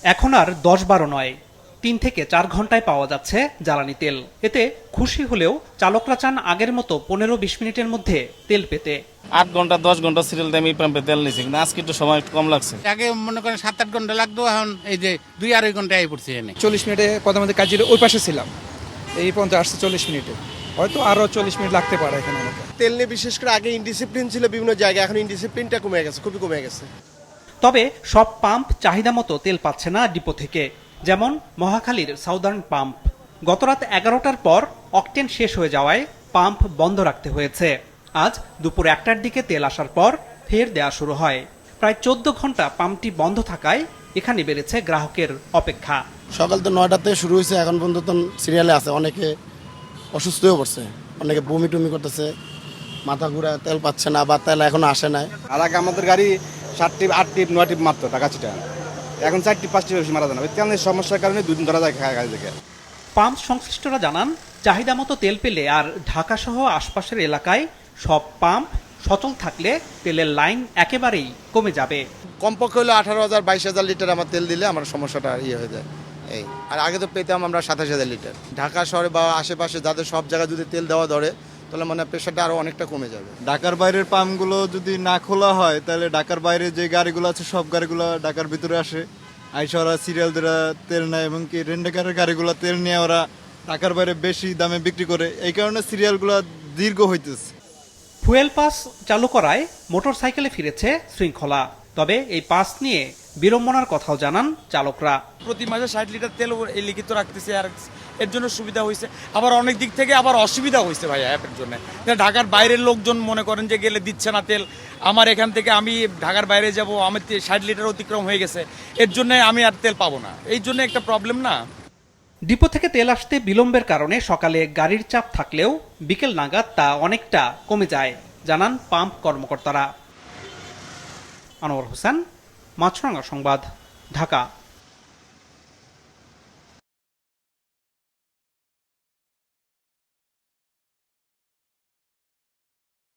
এখন আর ১০-১২ নয়, ৩ থেকে ৪ ঘন্টায় পাওয়া যাচ্ছে জ্বালানি তেল। এতে খুশি হলেও চালকরা চান আগের মতো ১৫-২০ মিনিটের মধ্যে তেল পেতে। ৮ ঘন্টা ১০ ঘন্টা সিরিয়াল দিয়ে আমি পাম্পে তেল নিয়েছি, কিন্তু আজকে একটু সময় একটু কম লাগছে। আগে মনে করেন ৭-৮ ঘন্টা লাগতো, এখন এই যে ২-২.৫ ঘন্টায় আই পড়ছি এনে। ৪০ মিনিটে প্রধানমন্ত্রী কাজের ওই পাশে ছিলাম, এই পর্যন্ত আসছে ৪০ মিনিটে, হয়তো আরও ৪০ মিনিট লাগতে পারে এখানে আমাকে। তেল নিয়ে বিশেষ করে আগে ইনডিসিপ্লিন ছিল বিভিন্ন জায়গায়, এখন ইনডিসিপ্লিনটা কমে গেছে, খুবই কমে গেছে। তবে সব পাম্প চাহিদা মতো তেল পাচ্ছে না ডিপো থেকে, যেমন মহাখালীর সাউদার্ন পাম্প। গতরাত ১১টার পর অকটেন শেষ হয়ে যাওয়ায় পাম্প বন্ধ রাখতে হয়েছে। আজ দুপুর ১টার দিকে তেল আসার পর ফের দেয়া শুরু হয়। প্রায় ১৪ ঘন্টা পাম্পটি বন্ধ থাকায় এখানে বেড়েছে গ্রাহকের অপেক্ষা। সকাল তো ৯টাতে শুরু হয়েছে, এখন পর্যন্ত সিরিয়ালে আছে। অনেকে অসুস্থ হয়ে পড়ছে, অনেকে বমি টমি করতেছে, মাথা ঘুরা, তেল পাচ্ছে না বা তেল এখনো আসে নাই। আর আগে আমাদের গাড়ি 7 টিপ 8 টিপ 9 টিপ মারতো টাকা চিটা, এখন 4 টিপ 5 টিপ বেশি মারা যায় না। তেলের সমস্যার কারণে 2 দিন ধরা যায় গাড়ি থেকে। পাম্প সংশ্লিষ্টরা জানান, চাহিদা মতো তেল পেলে আর ঢাকাসহ আশপাশের এলাকায় সব পাম্প সচল থাকলে তেলের লাইন একেবারেই কমে যাবে। কমপক্ষে হলো 18,000 22,000 লিটার আমার তেল দিলে আমার সমস্যাটা হয়ে যায়। এই আর আগে তো পেতাম আমরা 27,000 লিটার। ঢাকা শহরে বা আশেপাশে যাদের সব জায়গায় যদি তেল দেওয়া ধরে, তাহলে মানে প্রেশারটা আরও অনেকটা কমে যাবে। ঢাকার বাইরের পাম্পগুলো যদি না খোলা হয়, তাহলে ঢাকার বাইরে যে গাড়িগুলো আছে সব গাড়িগুলো ঢাকার ভিতরে আসে, আইসা ওরা সিরিয়াল দিয়ে তেল নেয়, এবং কি রেন্টাকারের গাড়িগুলো তেল নিয়ে ওরা ঢাকার বাইরে বেশি দামে বিক্রি করে। এই কারণে সিরিয়ালগুলো দীর্ঘ হইতেছে। ফুয়েল পাস চালু করায় মোটরসাইকেলে ফিরেছে শৃঙ্খলা। তবে এই পাস নিয়ে বিড়ম্বনার কথাও জানান চালকরা। প্রতি মাসে ৬০ লিটার তেল এই লিখিত রাখতেছে, আর এর জন্য সুবিধা হয়েছে, আবার অনেক দিক থেকে আবার অসুবিধা হয়েছে ভাই অ্যাপের জন্য। ঢাকার বাইরের লোকজন মনে করেন যে গেলে দিচ্ছে না তেল, আমার এখান থেকে আমি ঢাকার বাইরে যাব, আমার ৬০ লিটার অতিক্রম হয়ে গেছে, এর জন্য আমি আর তেল পাবো না, এই জন্য একটা প্রবলেম না। ডিপো থেকে তেল আসতে বিলম্বের কারণে সকালে গাড়ির চাপ থাকলেও বিকেল নাগাদ তা অনেকটা কমে যায়, জানান পাম্প কর্মকর্তারা। আনোয়ার হোসেন, মাছরাঙা সংবাদ, ঢাকা।